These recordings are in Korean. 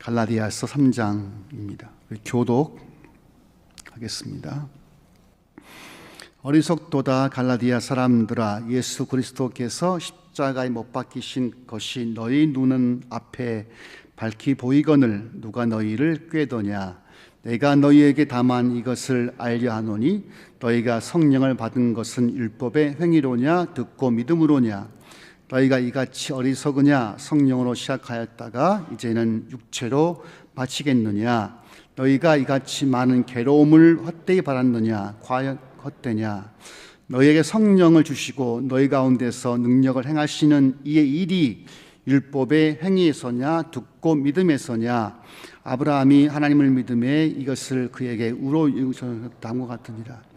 갈라디아서 3장입니다. 교독하겠습니다. 어리석도다 갈라디아 사람들아, 예수 그리스도께서 십자가에 못 박히신 것이 너희 눈은 앞에 밝히 보이거늘 누가 너희를 꾀더냐. 내가 너희에게 다만 이것을 알려 하노니 너희가 성령을 받은 것은 율법의 행위로냐 듣고 믿음으로냐. 너희가 이같이 어리석으냐. 성령으로 시작하였다가 이제는 육체로 마치겠느냐. 너희가 이같이 많은 괴로움을 헛되이 바랐느냐. 과연 헛되냐. 너희에게 성령을 주시고 너희 가운데서 능력을 행하시는 이의 일이 율법의 행위에서냐 듣고 믿음에서냐. 아브라함이 하나님을 믿음에 이것을 그에게 우로 여겼다는 것 같으니라.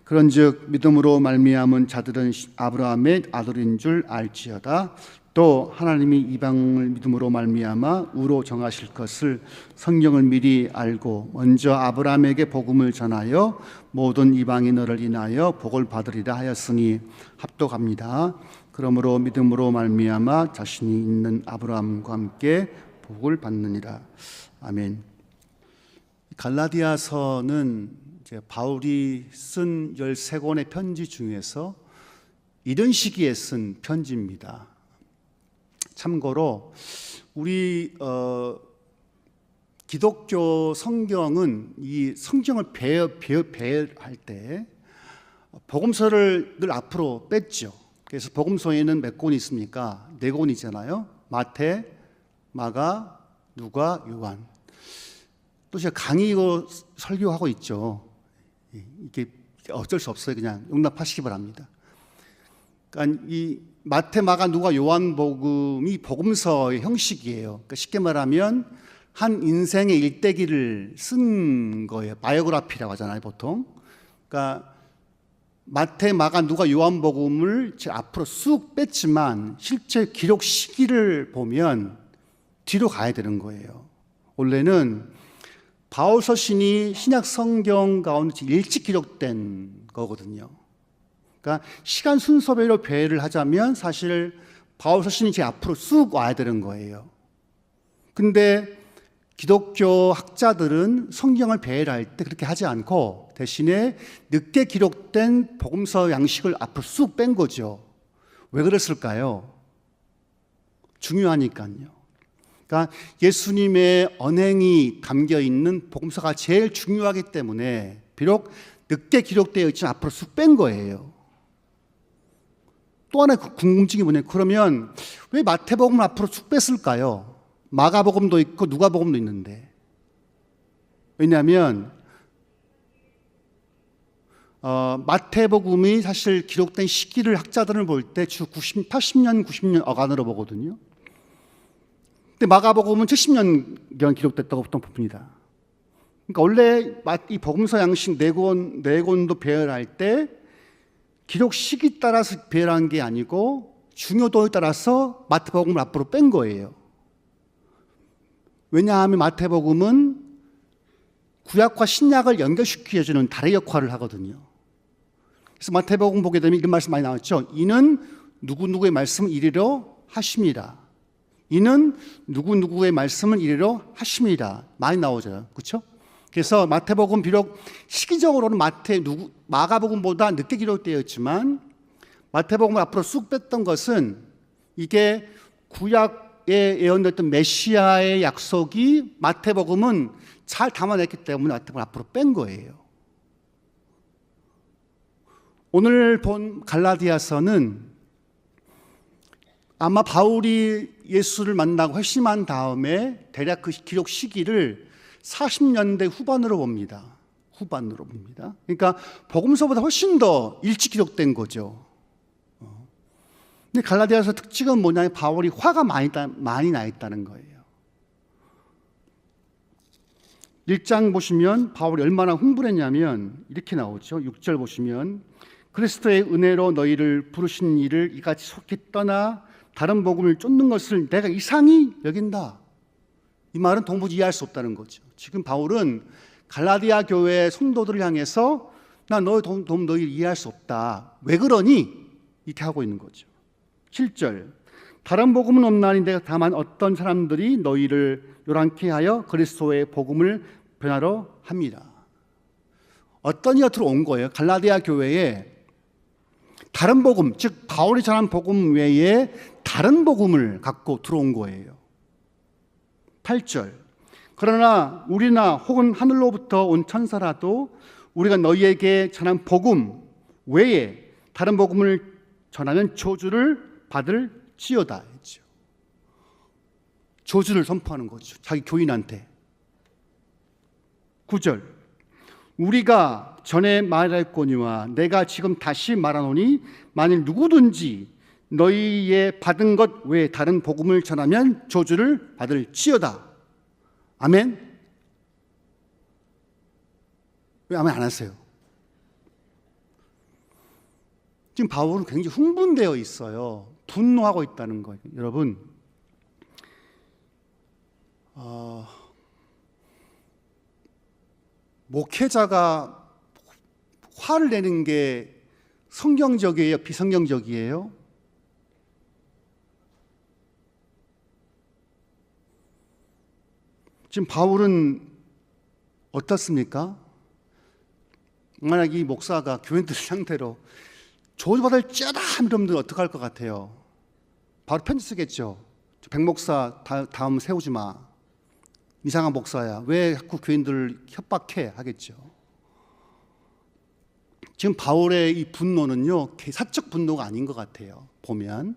그런즉 믿음으로 말미암은 자들은 아브라함의 아들인 줄 알지어다. 또 하나님이 이방을 믿음으로 말미암아 우로 정하실 것을 성경을 미리 알고 먼저 아브라함에게 복음을 전하여 모든 이방인을 인하여 복을 받으리라 하였으니 합독합니다. 그러므로 믿음으로 말미암아 자신이 있는 아브라함과 함께 복을 받느니라. 아멘. 갈라디아서는 바울이 쓴 13권의 편지 중에서 이런 시기에 쓴 편지입니다. 참고로 우리 기독교 성경은 이 성경을 배열할 때 복음서를 늘 앞으로 뺐죠. 그래서 복음서에는 몇 권이 있습니까? 4권이잖아요. 마태, 마가, 누가, 요한. 또 제가 강의고 설교하고 있죠. 이게 어쩔 수 없어요. 그냥 용납하시기 바랍니다. 그러니까 이 마태, 마가, 누가, 요한복음이 복음서의 형식이에요. 그러니까 쉽게 말하면 한 인생의 일대기를 쓴 거예요. 바이오그래피라고 하잖아요, 보통. 그러니까 마태, 마가, 누가, 요한복음을 앞으로 쑥 뺐지만 실제 기록 시기를 보면 뒤로 가야 되는 거예요. 원래는 바울 서신이 신약 성경 가운데 일찍 기록된 거거든요. 그러니까 시간 순서별로 배열을 하자면 사실 바울 서신이 제 앞으로 쑥 와야 되는 거예요. 근데 기독교 학자들은 성경을 배열할 때 그렇게 하지 않고 대신에 늦게 기록된 복음서 양식을 앞으로 쑥 뺀 거죠. 왜 그랬을까요? 중요하니까요. 그러니까 예수님의 언행이 담겨 있는 복음서가 제일 중요하기 때문에 비록 늦게 기록되어 있지만 앞으로 쑥 뺀 거예요. 또 하나의 궁금증이 뭐냐면 그러면 왜 마태복음을 앞으로 쑥 뺐을까요? 마가복음도 있고 누가복음도 있는데. 왜냐하면 마태복음이 사실 기록된 시기를 학자들은 볼 때 주 80년, 90년 어간으로 보거든요. 근데 마가복음은 70년경 기록됐다고 보통 봅니다. 그러니까 원래 이 복음서 양식 4권도 배열할 때 기록 시기 따라서 배열한 게 아니고 중요도에 따라서 마태복음을 앞으로 뺀 거예요. 왜냐하면 마태복음은 구약과 신약을 연결시켜주는 다리 역할을 하거든요. 그래서 마태복음 보게 되면 이런 말씀 많이 나왔죠. 이는 누구누구의 말씀을 이리로 하심이라. 이는 누구누구의 말씀을 이리로 하심이라. 많이 나오죠. 그렇죠? 그래서 마태복음 비록 시기적으로는 마가복음보다 늦게 기록되어 있지만 마태복음을 앞으로 쑥 뺐던 것은 이게 구약에 예언됐던 메시아의 약속이 마태복음은 잘 담아냈기 때문에 마태복음을 앞으로 뺀 거예요. 오늘 본 갈라디아서는 아마 바울이 예수를 만나고 회심한 다음에 대략 그 기록 시기를 40년대 후반으로 봅니다. 그러니까 복음서보다 훨씬 더 일찍 기록된 거죠. 근데 갈라디아서 특징은 뭐냐면 바울이 화가 많이 나 있다는 거예요. 1장 보시면 바울이 얼마나 흥분했냐면 이렇게 나오죠. 6절 보시면 그리스도의 은혜로 너희를 부르신 이를 이같이 속히 떠나 다른 복음을 쫓는 것을 내가 이상히 여긴다. 이 말은 도무지 이해할 수 없다는 거죠. 지금 바울은 갈라디아 교회 성도들을 향해서 나 너희를 이해할 수 없다. 왜 그러니? 이렇게 하고 있는 거죠. 7절 다른 복음은 없나니 다만 어떤 사람들이 너희를 요란케 하여 그리스도의 복음을 변하러 합니다. 어떤 이가 들어온 거예요. 갈라디아 교회에 다른 복음, 즉 바울이 전한 복음 외에 다른 복음을 갖고 들어온 거예요. 8절. 그러나 우리나 혹은 하늘로부터 온 천사라도 우리가 너희에게 전한 복음 외에 다른 복음을 전하면 저주를 받을지어다 했죠. 저주를 선포하는 거죠. 자기 교인한테. 9절. 우리가 전에 말했거니와 내가 지금 다시 말하노니 만일 누구든지 너희의 받은 것 외에 다른 복음을 전하면 저주를 받을지어다. 아멘? 왜 아멘 안 하세요? 지금 바울은 굉장히 흥분되어 있어요. 분노하고 있다는 거예요. 여러분, 목회자가 화를 내는 게 성경적이에요? 비성경적이에요? 지금 바울은 어떻습니까? 만약 이 목사가 교인들 상대로 저주받을 쩌다 이러면 어떡할 것 같아요? 바로 편지 쓰겠죠. 백 목사 다음 세우지 마. 이상한 목사야. 왜 자꾸 교인들을 협박해? 하겠죠. 지금 바울의 이 분노는요, 사적 분노가 아닌 것 같아요. 보면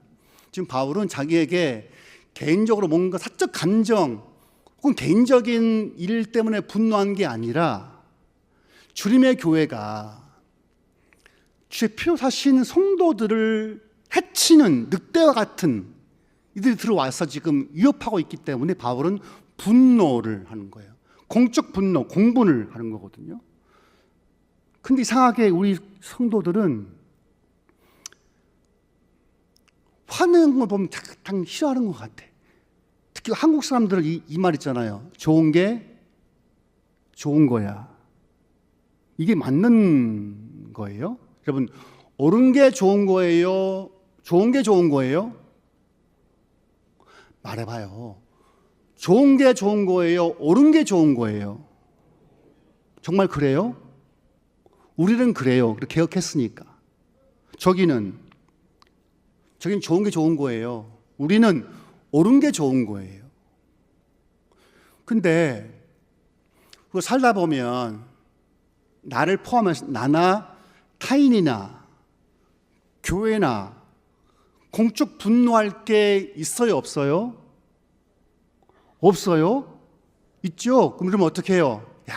지금 바울은 자기에게 개인적으로 뭔가 사적 감정 혹은 개인적인 일 때문에 분노한 게 아니라 주님의 교회가 주의 피로 사신 성도들을 해치는 늑대와 같은 이들이 들어와서 지금 위협하고 있기 때문에 바울은 분노를 하는 거예요. 공적 분노, 공분을 하는 거거든요. 근데 이상하게 우리 성도들은 화내는 걸 보면 당 싫어하는 것 같아. 특히 한국 사람들은 이 말 있잖아요. 좋은 게 좋은 거야. 이게 맞는 거예요? 여러분, 옳은 게 좋은 거예요? 좋은 게 좋은 거예요? 말해봐요. 좋은 게 좋은 거예요? 옳은 게 좋은 거예요? 정말 그래요? 우리는 그래요. 개혁했으니까. 저기는 좋은 게 좋은 거예요. 우리는 옳은 게 좋은 거예요. 근데 그거 살다 보면 나를 포함해서 나나 타인이나 교회나 공적 분노할 게 있어요? 없어요? 없어요? 있죠? 그럼 어떻게 해요? 야,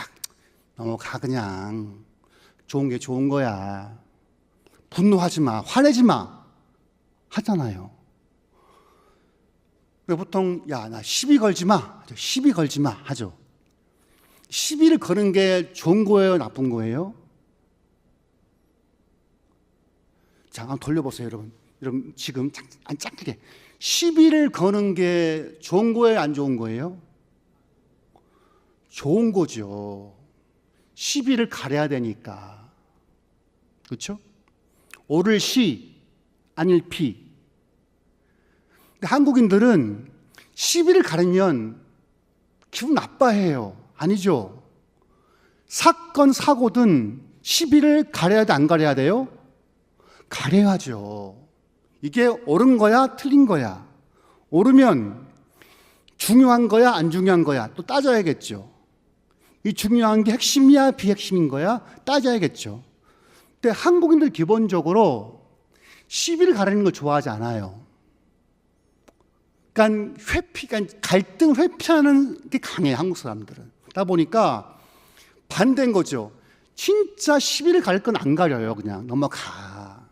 넘어가 그냥. 좋은 게 좋은 거야. 분노하지 마. 화내지 마. 하잖아요. 보통 야, 나 시비 걸지 마. 시비 걸지 마 하죠. 시비를 거는 게 좋은 거예요? 나쁜 거예요? 자, 한번 돌려보세요, 여러분. 여러분 지금 짝짝하게 시비를 거는 게 좋은 거예요? 안 좋은 거예요? 좋은 거죠. 시비를 가려야 되니까. 그렇죠? 옳을 시, 아닐 피. 근데 한국인들은 시비를 가르면 기분 나빠해요. 아니죠? 사건, 사고든 시비를 가려야 돼, 안 가려야 돼요? 가려야죠. 이게 옳은 거야, 틀린 거야? 옳으면 중요한 거야, 안 중요한 거야? 또 따져야겠죠. 이 중요한 게 핵심이야, 비핵심인 거야? 따져야겠죠. 근데 한국인들 기본적으로 시비를 가리는 걸 좋아하지 않아요. 그러니까 갈등을 회피하는 게 강해요, 한국 사람들은. 그러다 보니까 반대인 거죠. 진짜 시비를 가릴 건 안 가려요. 그냥 넘어가.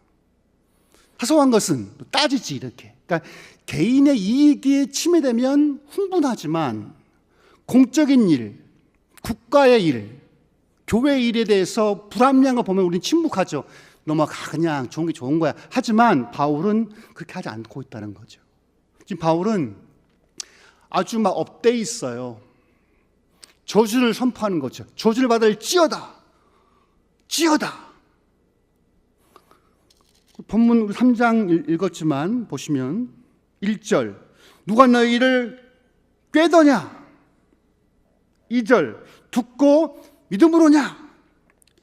사소한 것은 따지지, 이렇게. 그러니까 개인의 이익이 침해되면 흥분하지만 공적인 일, 국가의 일, 교회 일에 대해서 불합리한 거 보면 우리는 침묵하죠. 넘어가, 그냥 좋은 게 좋은 거야. 하지만 바울은 그렇게 하지 않고 있다는 거죠. 지금 바울은 아주 막 업돼 있어요. 저주를 선포하는 거죠. 저주를 받을지어다. 지어다. 본문 3장 읽었지만 보시면 1절 누가 너희를 꾀더냐? 2절 듣고 믿음으로냐?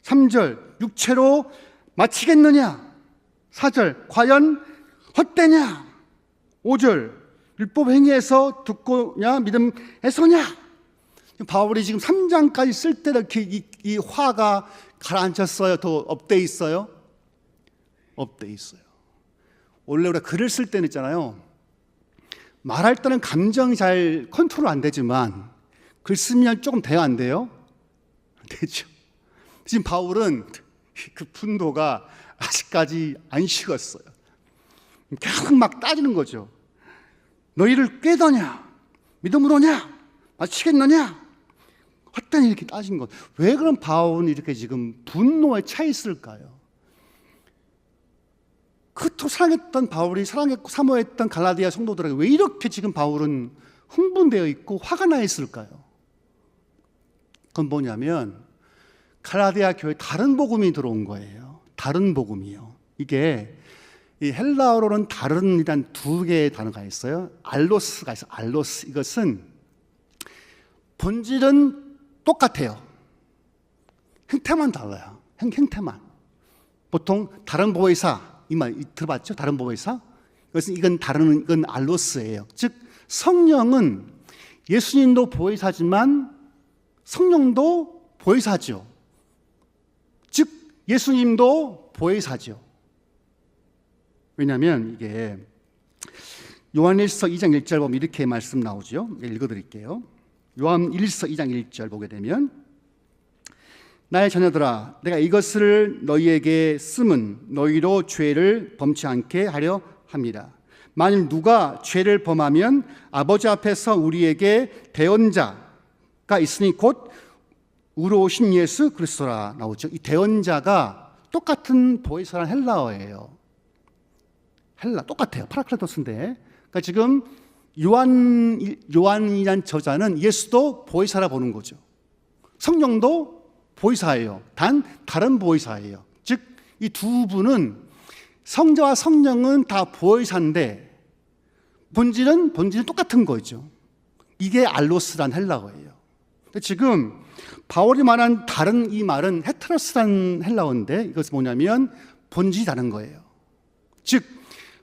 3절 육체로 마치겠느냐? 4절 과연 헛되냐? 5절 율법 행위에서 듣고냐 믿음에서냐? 바울이 지금 3장까지 쓸 때 이렇게 이 화가 가라앉혔어요? 더 업돼 있어요? 업돼 있어요. 원래 우리가 글을 쓸 때는 있잖아요, 말할 때는 감정이 잘 컨트롤 안 되지만 글 쓰면 조금 돼요, 안 돼요? 되죠. 지금 바울은 그 분노가 아직까지 안 식었어요. 계속 막 따지는 거죠. 너희를 꾀더냐? 믿음으로냐? 마치겠느냐? 헛되니 이렇게 따진 것. 왜 그런 바울은 이렇게 지금 분노에 차 있을까요? 그토록 사랑했던 바울이 사랑했고 사모했던 갈라디아 성도들에게 왜 이렇게 지금 바울은 흥분되어 있고 화가 나 있을까요? 그건 뭐냐면 갈라디아 교회에 다른 복음이 들어온 거예요. 다른 복음이요. 이게 이 헬라어로는 다른이란 두 개의 단어가 있어요. 알로스가 있어요. 알로스. 이것은 본질은 똑같아요. 형태만 달라요. 형태만. 보통 다른 보혜사, 이 말 들어봤죠? 다른 보혜사? 이건 알로스예요. 즉 성령은 예수님도 보혜사지만 성령도 보혜사죠. 즉 예수님도 보혜사죠. 왜냐하면 이게 요한일서 2장 1절 보면 이렇게 말씀 나오죠. 읽어드릴게요. 요한일서 2장 1절 보게 되면 나의 자녀들아 내가 이것을 너희에게 쓰면 너희로 죄를 범치 않게 하려 합니다. 만일 누가 죄를 범하면 아버지 앞에서 우리에게 대언자가 있으니 곧 우로 오신 예수 그리스도라 나오죠. 이 대언자가 똑같은 보혜사란 헬라어예요. 헬라 똑같아요. 파라클라토스인데. 그러니까 지금 요한이란 저자는 예수도 보혜사라 보는 거죠. 성령도 보혜사예요. 단 다른 보혜사예요. 즉 이 두 분은 성자와 성령은 다 보혜사인데 본질은 똑같은 거죠. 이게 알로스란 헬라어예요. 지금 바울이 말한 다른 이 말은 헤테로스란 헬라어인데 이것은 뭐냐면 본질이 다른 거예요. 즉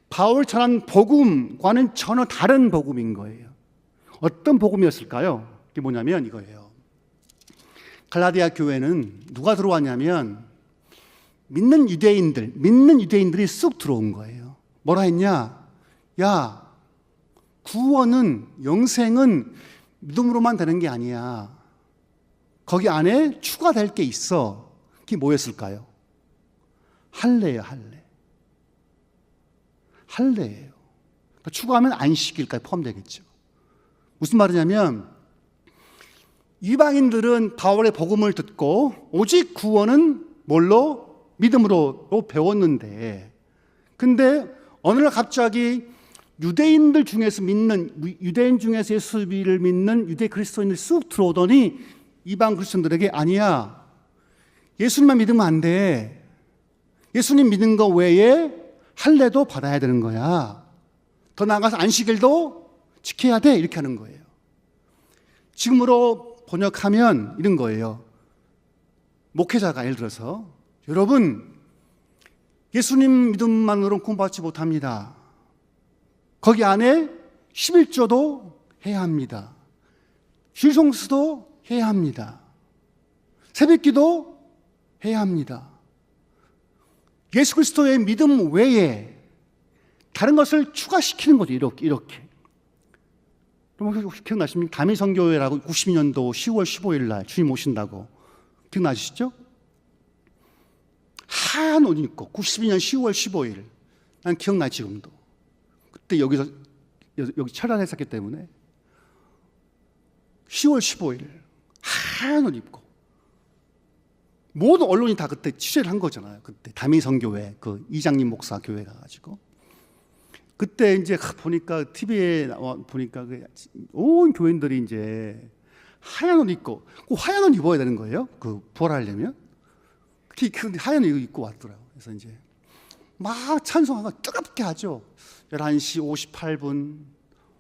바울 전한 복음과는 전혀 다른 복음인 거예요. 어떤 복음이었을까요? 이게 뭐냐면 이거예요. 갈라디아 교회는 누가 들어왔냐면 믿는 유대인들이 쑥 들어온 거예요. 뭐라 했냐? 야, 구원은, 영생은 믿음으로만 되는 게 아니야. 거기 안에 추가될 게 있어. 그게 뭐였을까요? 할례예요, 할례. 할례예요. 그러니까 추가하면 안식일까지 포함되겠죠. 무슨 말이냐면 이방인들은 바울의 복음을 듣고 오직 구원은 뭘로? 믿음으로 배웠는데, 근데 어느 날 갑자기 유대인 중에서 예수를 믿는 유대 그리스도인들이 쑥 들어오더니 이방 그리스도인들에게 아니야, 예수님만 믿으면 안 돼. 예수님 믿는 거 외에 할례도 받아야 되는 거야. 더 나아가서 안식일도 지켜야 돼. 이렇게 하는 거예요. 지금으로 번역하면 이런 거예요. 목회자가 예를 들어서 여러분 예수님 믿음만으로는 구원받지 못합니다. 거기 안에 11조도 해야 합니다. 주일성수도 해야 합니다. 새벽기도 해야 합니다. 예수 그리스도의 믿음 외에 다른 것을 추가시키는 거죠. 이렇게. 혹시 기억나십니까? 다미성교회라고 92년도 10월 15일 날 주님 오신다고 기억나시죠? 하얀 옷 입고 92년 10월 15일 난 기억나 지금도. 그때 여기 철안했었기 때문에 10월 15일 하얀 옷 입고 모든 언론이 다 그때 취재를 한 거잖아요. 그때 다미성교회 그 이장님 목사 교회 가가지고 그때 이제 보니까 TV에 보니까 온 교인들이 이제 하얀 옷 입고 그 하얀 옷 입어야 되는 거예요. 그 부활하려면 그 하얀 옷 입고 왔더라고. 그래서 이제 막 찬송하고 뜨겁게 하죠. 11시 58분,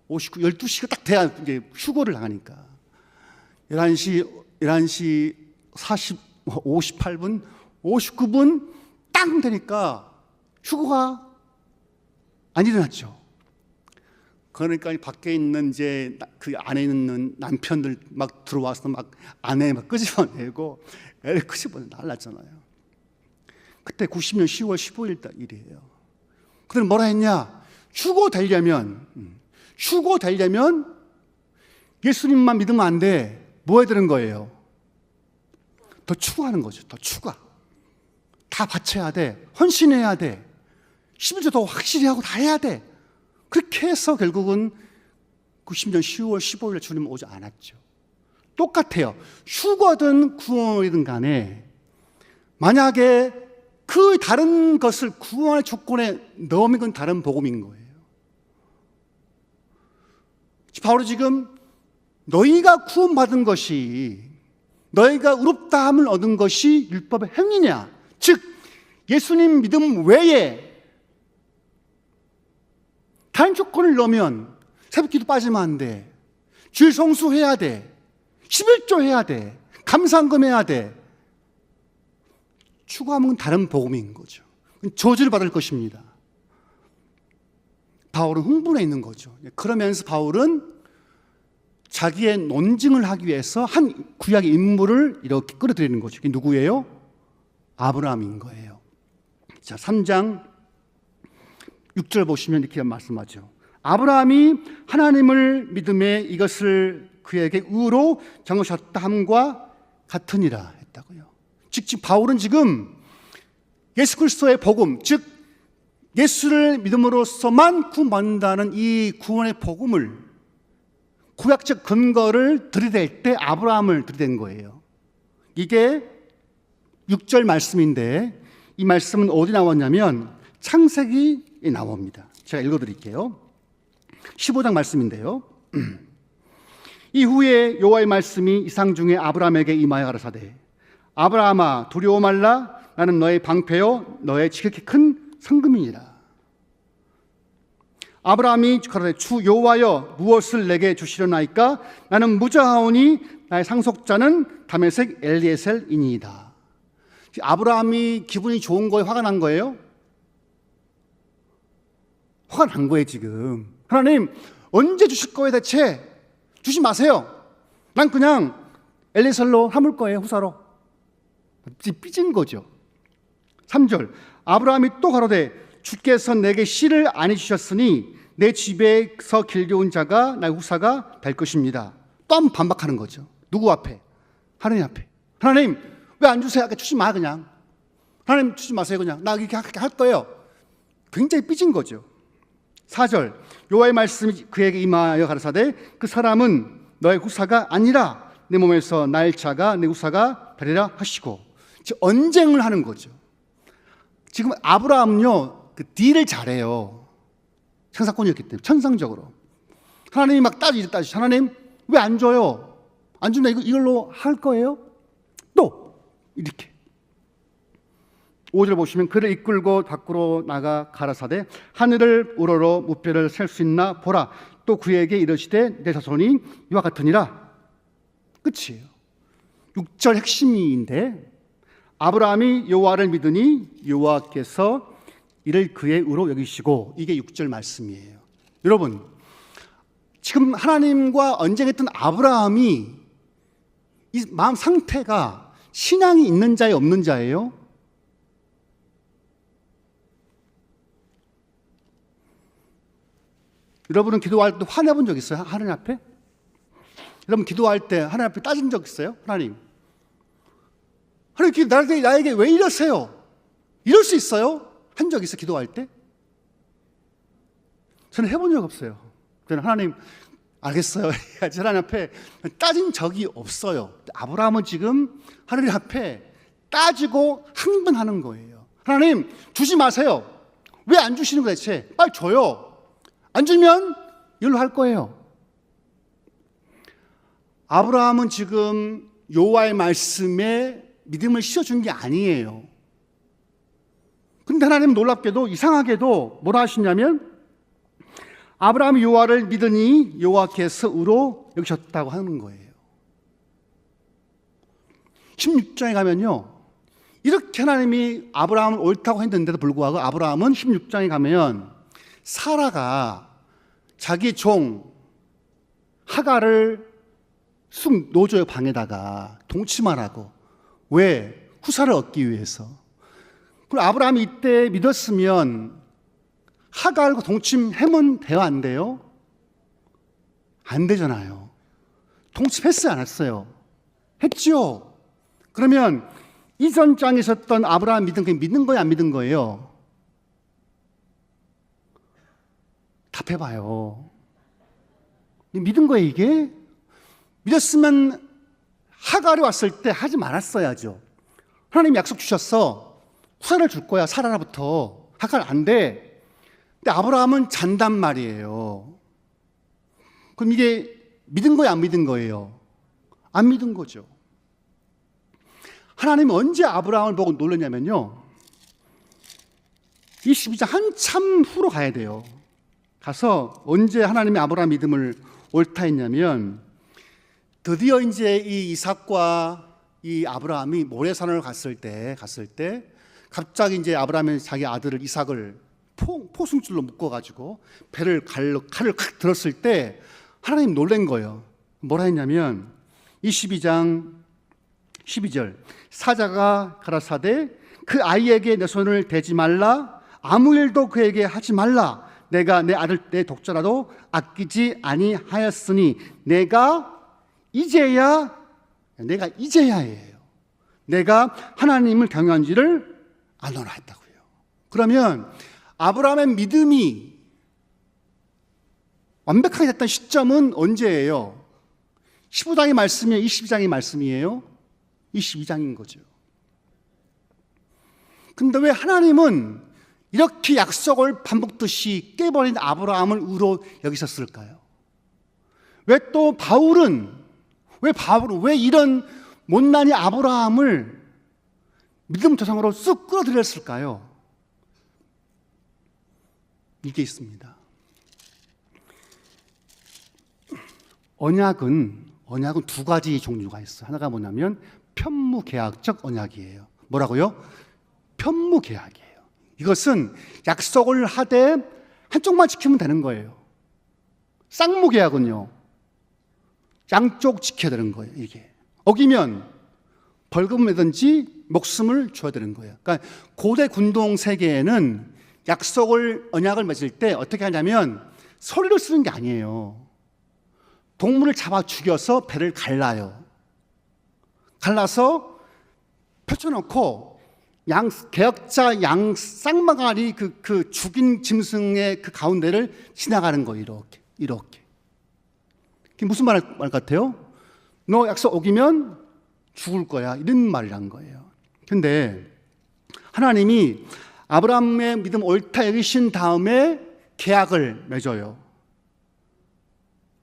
59, 12시가 딱 돼야 이제 휴거를 나가니까. 11시 58분, 59분 딱 되니까 휴거가 안 일어났죠. 그러니까 밖에 있는 이제 그 안에 있는 남편들 막 들어와서 막 아내 막 끄집어내고 애를 끄집어내 날랐잖아요. 그때 90년 10월 15일 일이에요. 그들은 뭐라 했냐? 휴거되려면 예수님만 믿으면 안 돼. 뭐 해야 되는 거예요? 더 추구하는 거죠. 더 추가. 다 바쳐야 돼. 헌신해야 돼. 11조 더 확실히 하고 다 해야 돼. 그렇게 해서 결국은 90년 10월 15일에 주님 오지 않았죠. 똑같아요. 휴거든 구원이든 간에 만약에 그 다른 것을 구원의 조건에 넣으면 그건 다른 복음인 거예요. 바로 지금 너희가 구원받은 것이, 너희가 의롭다함을 얻은 것이 율법의 행위냐, 즉 예수님 믿음 외에 다른 조건을 넣으면 새벽기도 빠지면 안 돼, 주일 성수해야 돼, 11조 해야 돼, 감사헌금 해야 돼, 추구하면 다른 복음인 거죠. 저주를 받을 것입니다. 바울은 흥분해 있는 거죠. 그러면서 바울은 자기의 논증을 하기 위해서 한 구약의 인물을 이렇게 끌어들이는 거죠. 이게 누구예요? 아브라함인 거예요. 자, 3장 6절 보시면 이렇게 말씀하죠. 아브라함이 하나님을 믿음에 이것을 그에게 의로 정하셨다 함과 같으니라 했다고요. 즉 바울은 지금 예수 그리스도의 복음, 즉 예수를 믿음으로써만 구원받는다는 이 구원의 복음을, 구약적 근거를 들이댈 때 아브라함을 들이댄 거예요. 이게 6절 말씀인데 이 말씀은 어디 나왔냐면 창세기에 나옵니다. 제가 읽어드릴게요. 15장 말씀인데요. 이후에 여호와의 말씀이 이상 중에 아브라함에게 임하여 가라사대 아브라함아 두려워 말라 나는 너의 방패요 너의 지극히 큰 상금이니라. 아브라함이 가로되 주 여호와여 무엇을 내게 주시려나이까 나는 무자하오니 나의 상속자는 다메섹 엘리에셀이니이다. 아브라함이 기분이 좋은 거에 화가 난 거예요? 화가 난 거예요. 지금 하나님 언제 주실 거예요? 대체 주지 마세요. 난 그냥 엘리에셀로 삼을 거예요. 후사로. 삐진 거죠. 3절 아브라함이 또 가로되 주께서 내게 씨를 안 해주셨으니 내 집에서 길려온 자가 나의 후사가 될 것입니다. 또 한 번 반박하는 거죠. 누구 앞에? 하나님 앞에. 하나님 왜 안 주세요? 주지 마 그냥. 하나님 주지 마세요 그냥. 나 이렇게 할 거예요. 굉장히 삐진 거죠. 4절 여호와의 말씀이 그에게 임하여 가라사대 그 사람은 너의 후사가 아니라 내 몸에서 날 자가 내 후사가 되리라 하시고, 즉 언쟁을 하는 거죠. 지금 아브라함은요 그 딜을 잘해요. 천사권이었기 때문에 천상적으로 하나님이 막 따지죠. 하나님 왜 안 줘요? 안 주면 이걸로 할 거예요? 또 이렇게 5절 보시면 그를 이끌고 밖으로 나가 가라사대 하늘을 우러러 무뼈를 셀 수 있나 보라. 또 그에게 이르시되 내 자손이 이와 같으니라. 끝이에요. 6절 핵심인데 아브라함이 여호와를 믿으니 여호와께서 이를 그의 의로 여기시고, 이게 6절 말씀이에요. 여러분 지금 하나님과 언쟁했던 아브라함이 이 마음 상태가 신앙이 있는 자예요, 없는 자예요? 여러분은 기도할 때 화내본 적 있어요? 하나님 앞에? 여러분 기도할 때 하나님 앞에 따진 적 있어요? 하나님 나에게 왜 이러세요? 이럴 수 있어요? 한 적 있어요? 기도할 때? 저는 해본 적 없어요. 저는 하나님 알겠어요 하나님 앞에 따진 적이 없어요. 아브라함은 지금 하나님 앞에 따지고 항변하는 거예요. 하나님 주지 마세요. 왜 안 주시는 거예요 대체? 빨리 줘요. 안 주면 이걸로 할 거예요. 아브라함은 지금 여호와의 말씀에 믿음을 씌워준 게 아니에요. 근데 근데 하나님은 놀랍게도 이상하게도 뭐라 하시냐면 아브라함이 여호와를 믿으니 여호와께서 의로 여기셨다고 하는 거예요. 16장에 가면요, 이렇게 하나님이 아브라함을 옳다고 했는데도 불구하고 아브라함은 16장에 가면 사라가 자기 종 하가를 쑥 노조의 방에다가 동침하라고. 왜? 후사를 얻기 위해서. 그럼 아브라함이 이때 믿었으면 하갈과 동침하면 돼요, 안 돼요? 안 되잖아요. 동침했어요, 안 했어요? 했죠. 그러면 이전 장에 있었던 아브라함 믿는 거예요, 안 믿은 거예요? 답해봐요. 믿은 거예요, 이게? 믿었으면 하갈이 왔을 때 하지 말았어야죠. 하나님 약속 주셨어. 후사를 줄 거야, 사라로부터. 하갈 안 돼. 근데 아브라함은 잔단 말이에요. 그럼 이게 믿은 거예요, 안 믿은 거예요? 안 믿은 거죠. 하나님은 언제 아브라함을 보고 놀랐냐면요, 22장 한참 후로 가야 돼요. 가서 언제 하나님이 아브라함 믿음을 옳다 했냐면, 드디어 이제 이 이삭과 이 아브라함이 모래산을 갔을 때 갑자기 이제 아브라함이 자기 아들을 이삭을 포승줄로 묶어가지고 배를 칼을 칵 들었을 때 하나님 놀란 거예요. 뭐라 했냐면 22장 12절, 사자가 가라사대 그 아이에게 내 손을 대지 말라, 아무 일도 그에게 하지 말라, 내가 내 아들 내 독자라도 아끼지 아니하였으니 내가 이제야예요. 내가 하나님을 경외한지를 알노라 했다고요. 그러면 아브라함의 믿음이 완벽하게 됐던 시점은 언제예요? 15장의 말씀이에요? 22장의 말씀이에요? 22장인 거죠. 근데 왜 하나님은 이렇게 약속을 반복듯이 깨버린 아브라함을 의로 여기셨을까요? 왜 또 바울은 왜 이런 못난이 아브라함을 믿음 조상으로 쑥 끌어들였을까요? 이게 있습니다. 언약은 두 가지 종류가 있어요. 하나가 뭐냐면 편무계약적 언약이에요. 뭐라고요? 편무계약이에요. 이것은 약속을 하되 한쪽만 지키면 되는 거예요. 쌍무계약은요, 양쪽 지켜야 되는 거예요. 이게 어기면 벌금을 내든지 목숨을 줘야 되는 거예요. 그러니까 고대 군동 세계에는 언약을 맺을 때 어떻게 하냐면 소리를 쓰는 게 아니에요. 동물을 잡아 죽여서 배를 갈라서 펼쳐놓고 개역자 양 쌍마가리 그 죽인 짐승의 그 가운데를 지나가는 거예요. 이렇게. 그게 무슨 말 같아요? 너 약속 어기면 죽을 거야, 이런 말이란 거예요. 근데 하나님이 아브라함의 믿음 옳다 여기신 다음에 계약을 맺어요.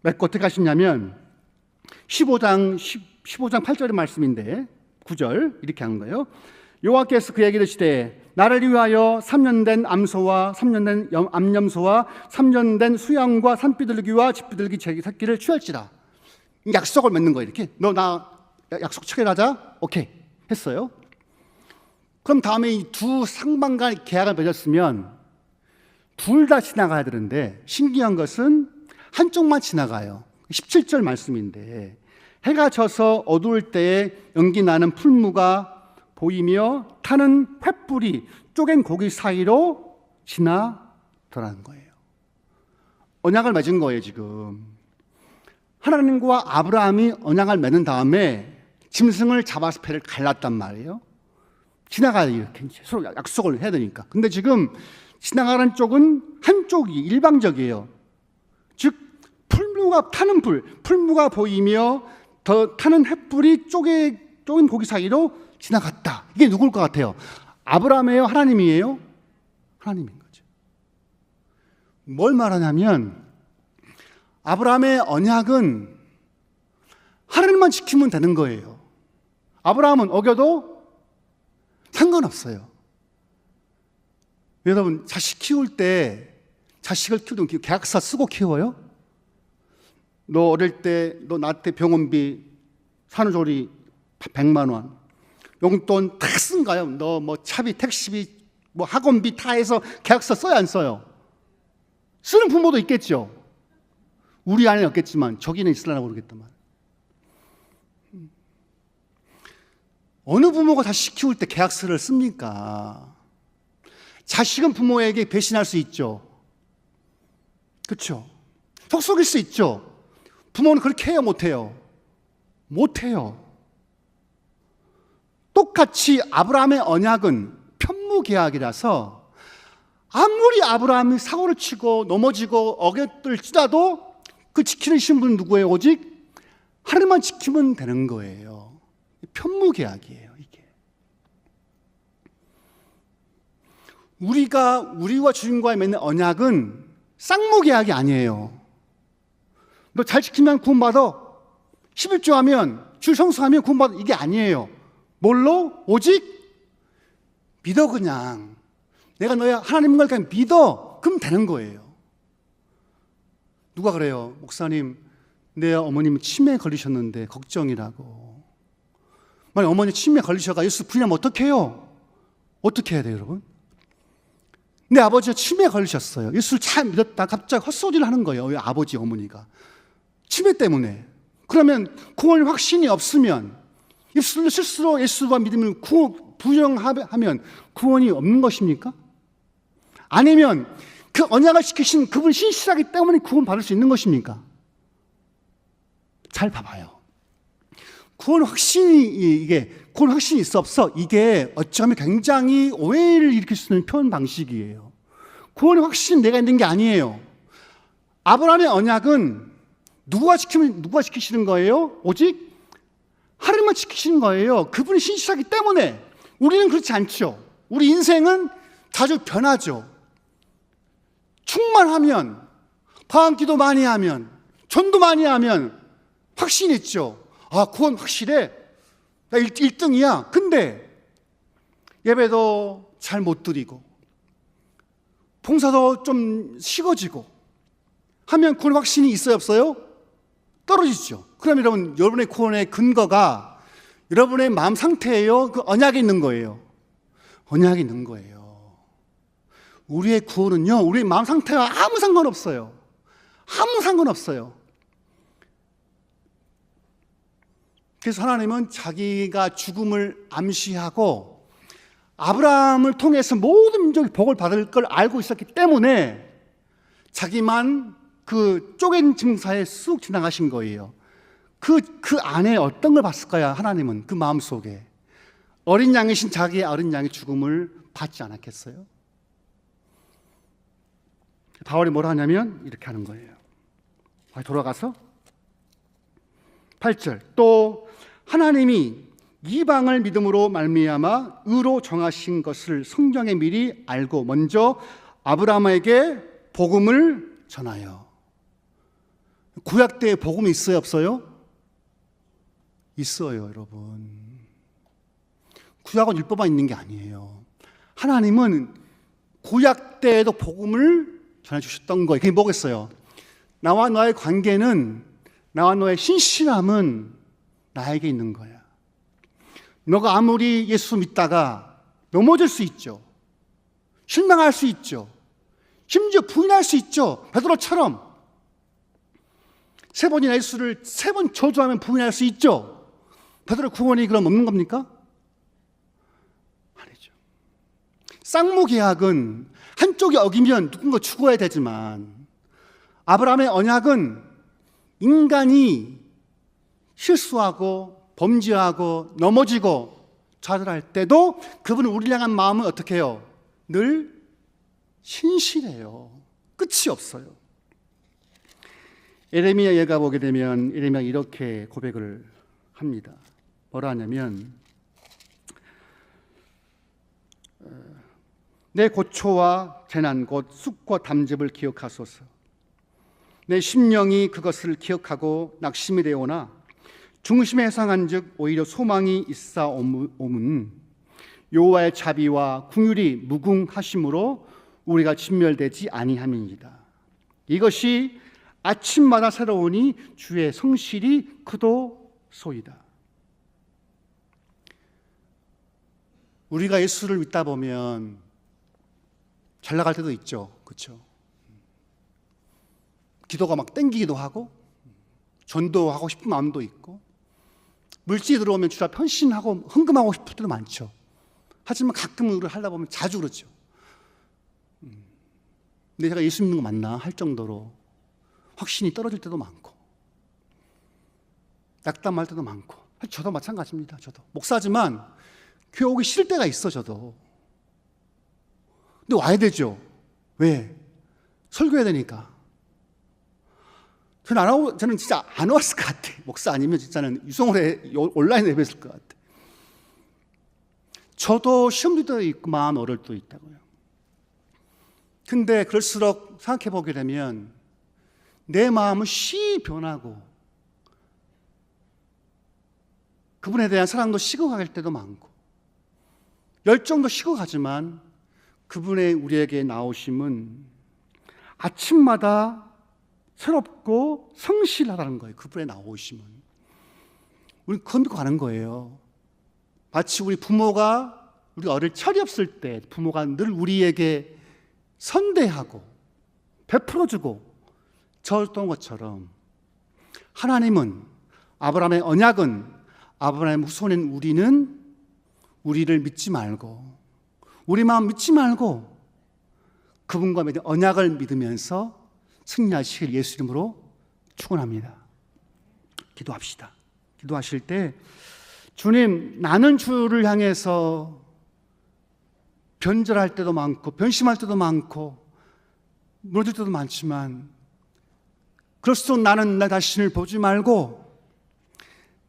맺고 어떻게 하시냐면 15장 8절의 말씀인데 9절 이렇게 하는 거예요. 여호와께서 그에게 이르시되 나를 위하여 3년 된 암소와 3년 된 암염소와 3년 된 수양과 산비둘기와 집비둘기 새끼를 취할지라. 약속을 맺는 거예요. 이렇게 너 나 약속 체결하자. 오케이 했어요. 그럼 다음에 이 두 상반간 계약을 맺었으면 둘 다 지나가야 되는데 신기한 것은 한쪽만 지나가요. 17절 말씀인데 해가 져서 어두울 때에 연기 나는 풀무가 보이며 타는 횃불이 쪼갠 고기 사이로 지나더라는 거예요. 언약을 맺은 거예요. 지금 하나님과 아브라함이 언약을 맺은 다음에 짐승을 잡아서 배를 갈랐단 말이에요. 지나가야 이렇게 서로 약속을 해야 되니까. 근데 지금 지나가는 쪽은 한쪽이 일방적이에요. 즉 풀무가 보이며 더 타는 횃불이 쪼갠 고기 사이로 지나갔다. 이게 누굴 것 같아요? 아브라함이에요? 하나님이에요? 하나님인 거죠. 뭘 말하냐면 아브라함의 언약은 하나님만 지키면 되는 거예요. 아브라함은 어겨도 상관없어요. 여러분, 자식 키울 때, 자식을 키우던 계약서 쓰고 키워요? 너 어릴 때 너 나한테 병원비 산후조리 100만 원 용돈 다 쓴가요? 너 뭐 차비 택시비 뭐 학원비 다 해서 계약서 써야 안 써요? 쓰는 부모도 있겠죠. 우리 안에는 없겠지만 저기는 있으려나 모르겠다만. 어느 부모가 자식 키울 때 계약서를 씁니까? 자식은 부모에게 배신할 수 있죠. 그렇죠? 속 속일 수 있죠. 부모는 그렇게 해요, 못해요? 못해요. 똑같이 아브라함의 언약은 편무계약이라서 아무리 아브라함이 사고를 치고 넘어지고 어깃을 치다도 그 지키는 신분은 누구예요? 오직 하나님만 지키면 되는 거예요. 편무계약이에요, 이게. 우리와 주님과의 맺는 언약은 쌍무계약이 아니에요. 너 잘 지키면 구원받아. 11조 하면, 줄 성수하면 구원받아. 이게 아니에요. 뭘로? 오직 믿어. 그냥 내가 너야 하나님을 그냥 믿어. 그럼 되는 거예요. 누가 그래요? 목사님, 내 어머님 치매에 걸리셨는데 걱정이라고. 만약 어머니 치매에 걸리셔가 예수 부인하면 어떻게 해요? 어떻게 해야 돼요, 여러분? 내 아버지가 치매에 걸리셨어요. 예수를 잘 믿었다 갑자기 헛소리를 하는 거예요. 아버지, 어머니가 치매 때문에. 그러면 구원 확신이 없으면, 예수를 스스로 예수와 믿음을 부정하면 구원이 없는 것입니까? 아니면 그 언약을 지키신 그분이 신실하기 때문에 구원 받을 수 있는 것입니까? 잘 봐봐요. 구원 확신이 있어 없어, 이게 어쩌면 굉장히 오해를 일으킬 수 있는 표현 방식이에요. 구원 확신 내가 있는 게 아니에요. 아브라함의 언약은 누가 지키시는 거예요? 오직 하나님만 지키시는 거예요. 그분이 신실하기 때문에. 우리는 그렇지 않죠. 우리 인생은 자주 변하죠. 충만하면, 방언기도 많이 하면, 전도 많이 하면 확신이 있죠. 아, 구원 확실해. 나 1등이야. 근데 예배도 잘 못 드리고 봉사도 좀 식어지고 하면 구원 확신이 있어요, 없어요? 떨어지죠. 그럼 여러분의 구원의 근거가 여러분의 마음 상태예요? 그 언약에 있는 거예요? 언약에 있는 거예요. 우리의 구원은요, 우리의 마음 상태와 아무 상관없어요. 아무 상관없어요. 그래서 하나님은 자기가 죽음을 암시하고 아브라함을 통해서 모든 민족이 복을 받을 걸 알고 있었기 때문에 자기만 그 쪼갠 증사에 쑥 지나가신 거예요. 그 안에 어떤 걸 봤을까요? 하나님은 그 마음속에 어린 양이신 자기의 어린 양의 죽음을 받지 않았겠어요? 바울이 뭐라 하냐면 이렇게 하는 거예요. 돌아가서 8절, 또 하나님이 이방을 믿음으로 말미암아 의로 정하신 것을 성경에 미리 알고 먼저 아브라함에게 복음을 전하여. 구약 때에 복음이 있어요, 없어요? 있어요, 여러분. 구약은 율법만 있는 게 아니에요. 하나님은 구약 때에도 복음을 전해주셨던 거예요. 그게 뭐겠어요? 나와 너의 관계는, 나와 너의 신실함은 나에게 있는 거야. 너가 아무리 예수 믿다가 넘어질 수 있죠. 실망할 수 있죠. 심지어 부인할 수 있죠. 베드로처럼 3번이나 예수를 3번 저주하면 부인할 수 있죠. 베드로 구원이 그럼 없는 겁니까? 아니죠. 쌍무계약은 한쪽이 어기면 누군가 죽어야 되지만, 아브라함의 언약은 인간이 실수하고 범죄하고 넘어지고 좌절할 때도 그분은 우리를 향한 마음은 어떻게 해요? 늘 신실해요. 끝이 없어요. 예레미야에 보게 되면 예레미야 이렇게 고백을 합니다. 뭐라 하냐면, 내 고초와 재난 곧 쑥과 담즙을 기억하소서. 내 심령이 그것을 기억하고 낙심이 되오나 중심에 해상한즉 오히려 소망이 있사오문 여호와의 자비와 긍휼이 무궁하심으로 우리가 진멸되지 아니함이니이다. 이것이 아침마다 새로우니 주의 성실이 그도소이다. 우리가 예수를 믿다 보면 잘 나갈 때도 있죠. 그렇죠? 기도가 막 땡기기도 하고 전도하고 싶은 마음도 있고 물질이 들어오면 주라 편신하고 헌금하고 싶을 때도 많죠. 하지만 가끔 우리를 하다 보면 자주 그렇죠. 근데 제가 예수 믿는 거 맞나 할 정도로 확신이 떨어질 때도 많고 낙담할 때도 많고 저도 마찬가지입니다. 저도 목사지만 교회 오기 싫을 때가 있어. 저도. 근데 와야 되죠. 왜? 설교해야 되니까. 저는 진짜 안 왔을 것 같아. 목사 아니면 진짜는 유성월에 온라인 예배했을 것 같아. 저도 시험도 때도 있고 마음 어려울 때도 있다고요. 근데 그럴수록 생각해 보게 되면 내 마음은 쉬이 변하고 그분에 대한 사랑도 식어갈 때도 많고 열정도 식어가지만 그분의 우리에게 나오심은 아침마다 새롭고 성실하다는 거예요. 그분의 나오심은. 우리 그거 믿고 가는 거예요. 마치 우리 부모가 우리 어릴 철이 없을 때 부모가 늘 우리에게 선대하고 베풀어주고 줬던 것처럼 하나님은 아브라함의 언약은 아브라함의 후손인 우리는 우리를 믿지 말고 우리 마음 믿지 말고 그분과 맺은 언약을 믿으면서 승리하시길 예수 이름으로 축원합니다. 기도합시다. 기도하실 때 주님, 나는 주를 향해서 변절할 때도 많고 변심할 때도 많고 무너질 때도 많지만 그럴수록 나는 나 자신을 보지 말고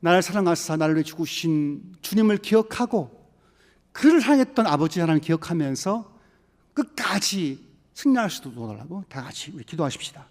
나를 사랑하사 나를 위해 죽으신 주님을 기억하고 그를 향했던 아버지 하나님을 기억하면서 끝까지 승리할 수 있도록 도와달라고 다 같이 우리 기도하십시다.